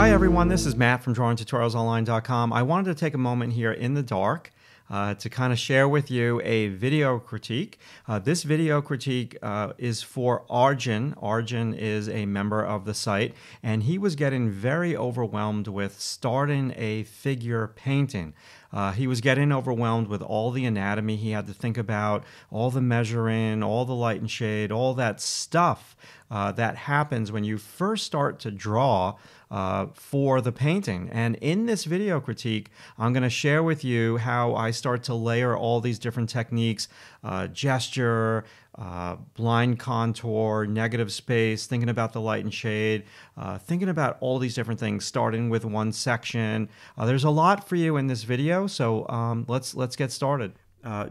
Hi everyone, this is Matt from DrawingTutorialsOnline.com. I wanted to take a moment here in the dark to kind of share with you a video critique. This video critique is for Arjun. Arjun is a member of the site, and he was getting very overwhelmed with starting a figure painting. He was getting overwhelmed with all the anatomy he had to think about, all the measuring, all the light and shade, all that stuff that happens when you first start to draw for the painting. And in this video critique, I'm going to share with you how I start to layer all these different techniques, gesture, blind contour, negative space, thinking about the light and shade, thinking about all these different things, starting with one section. There's a lot for you in this video, so let's get started.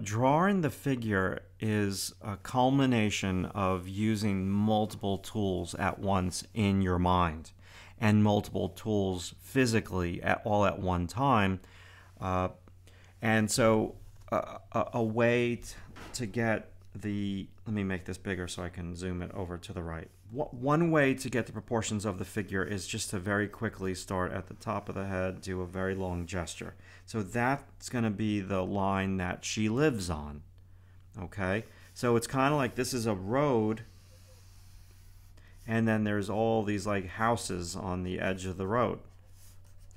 Drawing the figure is a culmination of using multiple tools at once in your mind, and multiple tools physically all at one time. And so a way to get the, let me make this bigger so I can zoom it over to the right. One way to get the proportions of the figure is just to very quickly start at the top of the head, do a very long gesture. So that's going to be the line that she lives on. Okay? So it's kind of like this is a road, and then there's all these like houses on the edge of the road,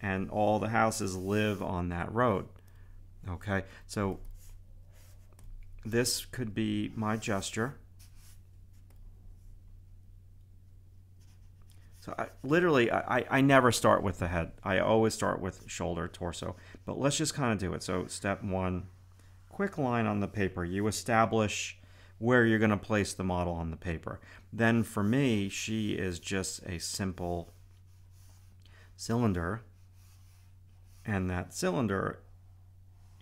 and all the houses live on that road. Okay? So this could be my gesture. So I never start with the head. I always start with shoulder, torso. But let's just kind of do it. So step one, quick line on the paper. You establish where you're going to place the model on the paper. Then for me, she is just a simple cylinder. And that cylinder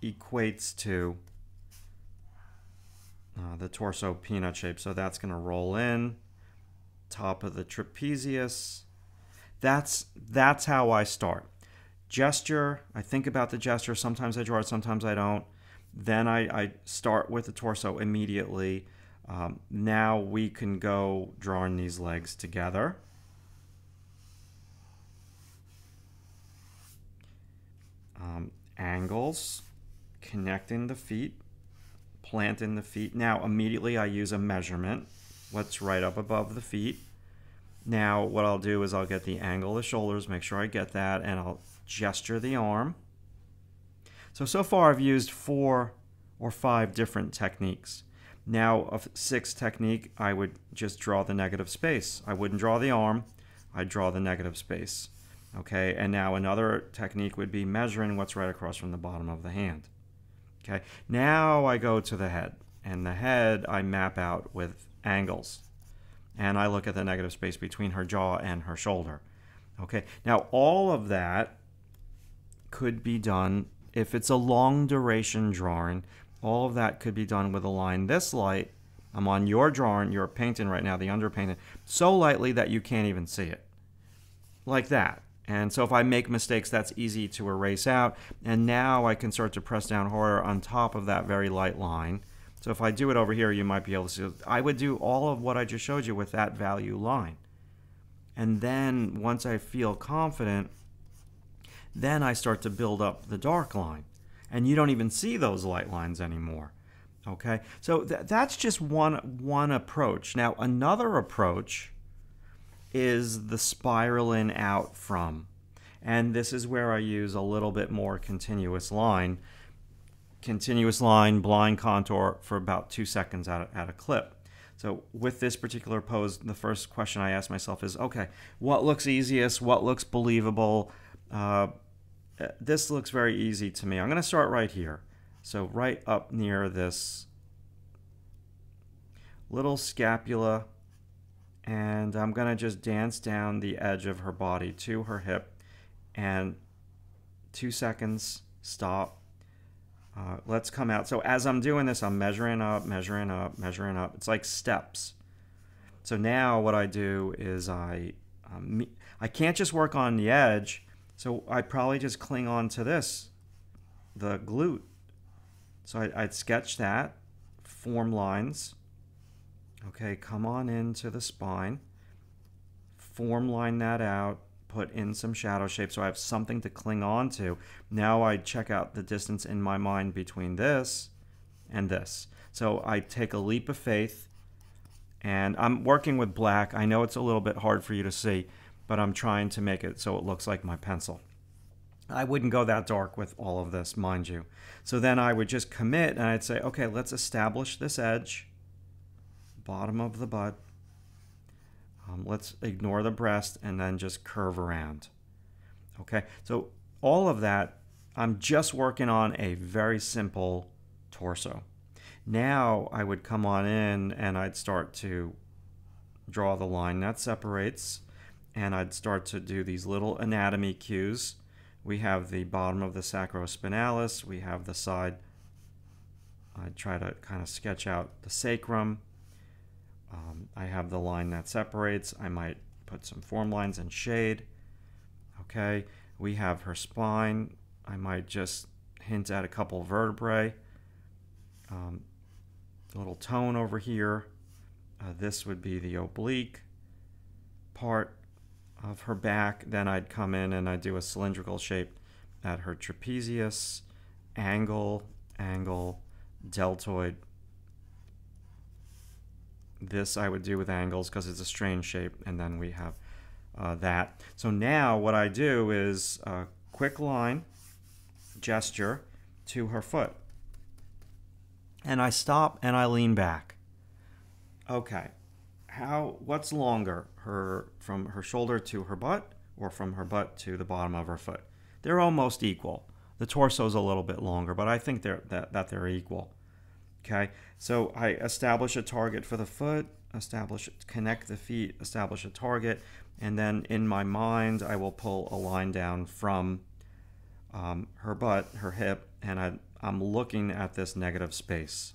equates to the torso peanut shape. So that's going to roll in. Top of the trapezius. That's how I start. Gesture, I think about the gesture. Sometimes I draw it, sometimes I don't. Then I start with the torso immediately. Now we can go drawing these legs together. Angles, connecting the feet, planting the feet. Now immediately I use a measurement. What's right up above the feet. Now what I'll do is I'll get the angle of the shoulders, make sure I get that, and I'll gesture the arm. So far I've used 4 or 5 different techniques. Now a 6th technique, I would just draw the negative space. I wouldn't draw the arm, I'd draw the negative space. Okay, and now another technique would be measuring what's right across from the bottom of the hand. Okay, now I go to the head, and the head I map out with angles, and I look at the negative space between her jaw and her shoulder. Okay, now all of that could be done, if it's a long duration drawing, all of that could be done with a line this light. I'm on your drawing, you're painting right now, the underpainting, so lightly that you can't even see it. Like that. And so if I make mistakes, that's easy to erase out, and now I can start to press down harder on top of that very light line. So if I do it over here, you might be able to see. I would do all of what I just showed you with that value line. And then once I feel confident, then I start to build up the dark line. And you don't even see those light lines anymore. Okay? So that's just one approach. Now another approach is the spiraling out from. And this is where I use a little bit more continuous line. Continuous line, blind contour for about 2 seconds at a clip. So with this particular pose, the first question I ask myself is, okay, what looks easiest? What looks believable? This looks very easy to me. I'm going to start right here. So right up near this little scapula, and I'm going to just dance down the edge of her body to her hip, and 2 seconds, stop. Let's come out. So as I'm doing this, I'm measuring up, measuring up, measuring up. It's like steps. So now what I do is I can't just work on the edge, so I probably just cling on to this, the glute. So I'd sketch that, form lines. Okay, come on into the spine, form line that out, put in some shadow shape so I have something to cling on to. Now I check out the distance in my mind between this and this. So I take a leap of faith, and I'm working with black. I know it's a little bit hard for you to see, but I'm trying to make it so it looks like my pencil. I wouldn't go that dark with all of this, mind you. So then I would just commit, and I'd say, okay, let's establish this edge, bottom of the butt. Let's ignore the breast and then just curve around. Okay, so all of that, I'm just working on a very simple torso. Now I would come on in and I'd start to draw the line that separates, and I'd start to do these little anatomy cues. We have the bottom of the sacrospinalis, we have the side. I'd try to kind of sketch out the sacrum. I have the line that separates. I might put some form lines and shade. Okay, we have her spine. I might just hint at a couple vertebrae. A little tone over here. This would be the oblique part of her back. Then I'd come in and I'd do a cylindrical shape at her trapezius, angle, angle, deltoid. This I would do with angles because it's a strange shape, and then we have that. So now what I do is a quick line gesture to her foot. And I stop and I lean back. Okay, what's longer, from her shoulder to her butt, or from her butt to the bottom of her foot? They're almost equal. The torso's a little bit longer, but I think that they're equal. Okay, so I establish a target for the foot, connect the feet, establish a target, and then in my mind I will pull a line down from her butt, her hip, and I'm looking at this negative space.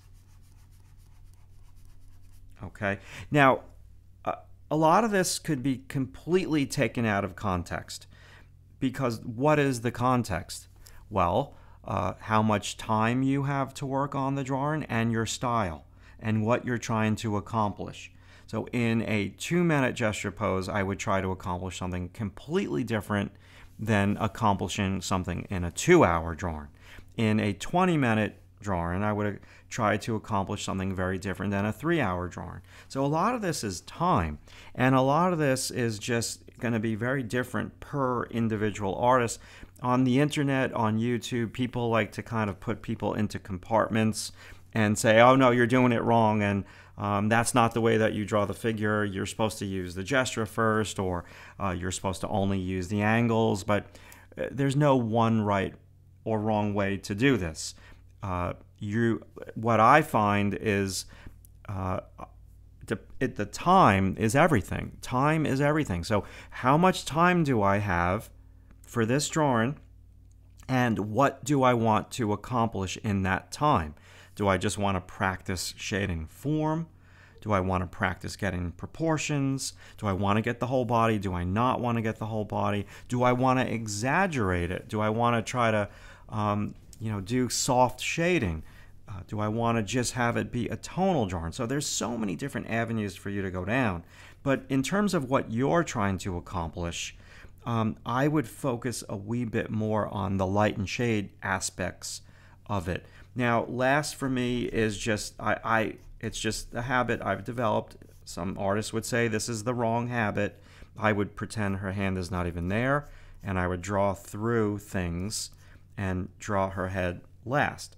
Okay, now a lot of this could be completely taken out of context, because what is the context? Well, how much time you have to work on the drawing and your style and what you're trying to accomplish. So in a 2-minute gesture pose, I would try to accomplish something completely different than accomplishing something in a 2-hour drawing. In a 20-minute drawing, I would try to accomplish something very different than a 3-hour drawing. So a lot of this is time, and a lot of this is just going to be very different per individual artist. On the internet, on YouTube, people like to kind of put people into compartments and say, oh no, you're doing it wrong, and that's not the way that you draw the figure. You're supposed to use the gesture first, or you're supposed to only use the angles, but there's no one right or wrong way to do this. What I find is the time is everything. Time is everything. So how much time do I have for this drawing, and what do I want to accomplish in that time? Do I just want to practice shading form? Do I want to practice getting proportions? Do I want to get the whole body? Do I not want to get the whole body? Do I want to exaggerate it? Do I want to try to do soft shading? Do I want to just have it be a tonal drawing? So there's so many different avenues for you to go down. But in terms of what you're trying to accomplish, I would focus a wee bit more on the light and shade aspects of it. Now, last for me is just, it's just a habit I've developed. Some artists would say this is the wrong habit. I would pretend her hand is not even there, and I would draw through things and draw her head last.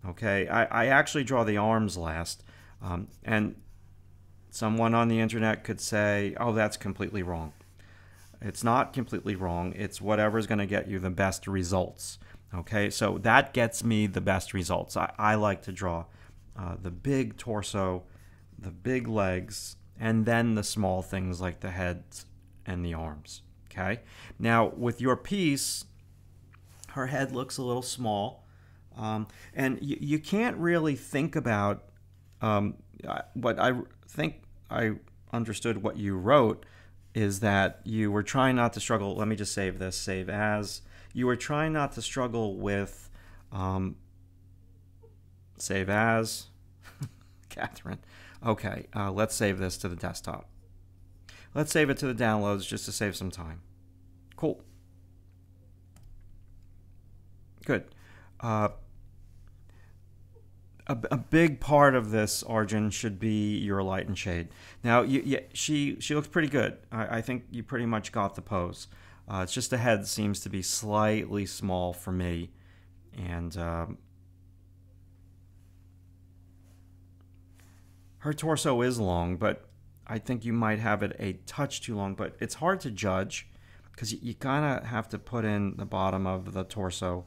Okay, I actually draw the arms last, and someone on the internet could say, oh, that's completely wrong. It's not completely wrong. It's whatever's going to get you the best results. Okay, so that gets me the best results. I like to draw the big torso, the big legs, and then the small things like the heads and the arms. Okay, now with your piece, her head looks a little small, and you can't really think about what I think I understood what you wrote is that you were trying not to struggle. Let me just save this, save as. You were trying not to struggle with, save as, Catherine. Okay, let's save this to the desktop. Let's save it to the downloads just to save some time. Cool. Good. A big part of this, Arjun, should be your light and shade. Now, she looks pretty good. I think you pretty much got the pose. It's just the head seems to be slightly small for me. And her torso is long, but I think you might have it a touch too long. But it's hard to judge because you kind of have to put in the bottom of the torso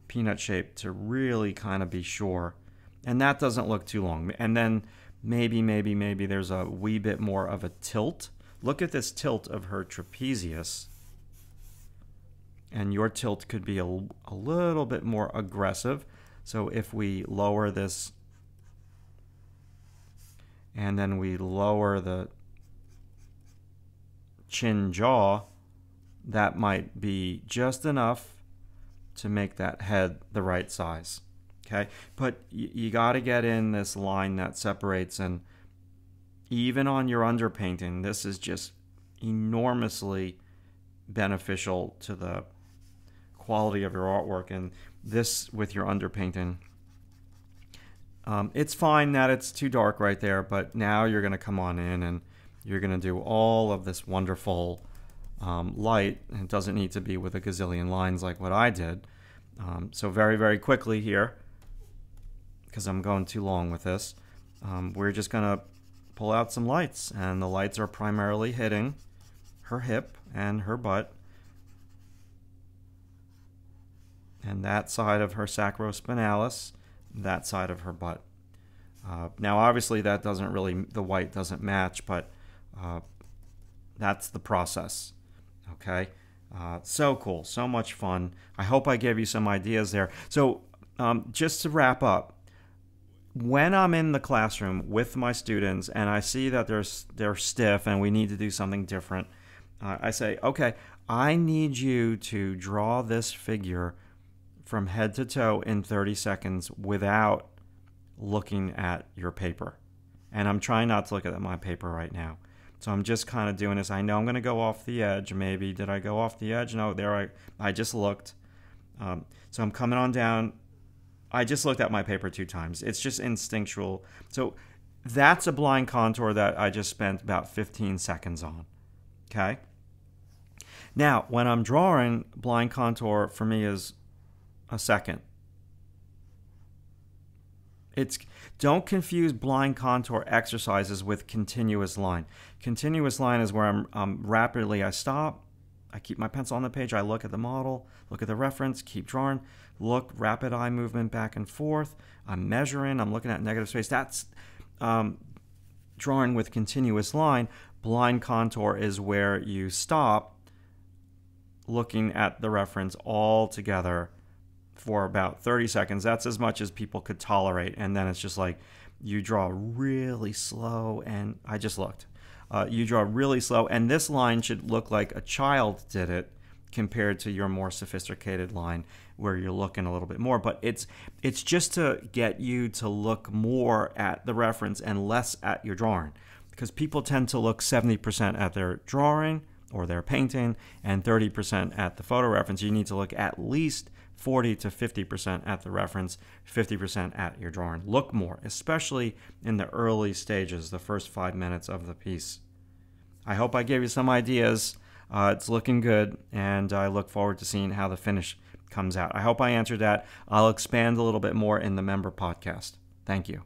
peanut shape to really kind of be sure. And that doesn't look too long. And then maybe there's a wee bit more of a tilt. Look at this tilt of her trapezius. And your tilt could be a little bit more aggressive. So if we lower this and then we lower the chin jaw, that might be just enough to make that head the right size. Okay, but you got to get in this line that separates, and even on your underpainting, this is just enormously beneficial to the quality of your artwork. And this with your underpainting, it's fine that it's too dark right there, but now you're going to come on in and you're going to do all of this wonderful light. It doesn't need to be with a gazillion lines like what I did. So very, very quickly here, because I'm going too long with this, we're just going to pull out some lights, and the lights are primarily hitting her hip and her butt and that side of her sacrospinalis, that side of her butt. Now obviously that doesn't really, the white doesn't match, but that's the process. Okay, so cool, so much fun. I hope I gave you some ideas there. So just to wrap up, when I'm in the classroom with my students and I see that they're stiff and we need to do something different, I say, okay, I need you to draw this figure from head to toe in 30 seconds without looking at your paper. And I'm trying not to look at my paper right now. So I'm just kind of doing this. I know I'm going to go off the edge. Maybe, did I go off the edge? No, there I just looked. So I'm coming on down. I just looked at my paper 2 times. It's just instinctual. So that's a blind contour that I just spent about 15 seconds on. Okay? Now, when I'm drawing, blind contour for me is a second. Don't confuse blind contour exercises with continuous line. Continuous line is where I stop, I keep my pencil on the page, I look at the model, look at the reference, keep drawing, look, rapid eye movement back and forth, I'm measuring, I'm looking at negative space. That's drawing with continuous line. Blind contour is where you stop looking at the reference all together for about 30 seconds. That's as much as people could tolerate. And then it's just like you draw really slow, and I just looked. You draw really slow, and this line should look like a child did it compared to your more sophisticated line where you're looking a little bit more. But it's just to get you to look more at the reference and less at your drawing, because people tend to look 70% at their drawing or their painting and 30% at the photo reference. You need to look at least 40 to 50% at the reference, 50% at your drawing. Look more, especially in the early stages, the first 5 minutes of the piece. I hope I gave you some ideas. It's looking good, and I look forward to seeing how the finish comes out. I hope I answered that. I'll expand a little bit more in the member podcast. Thank you.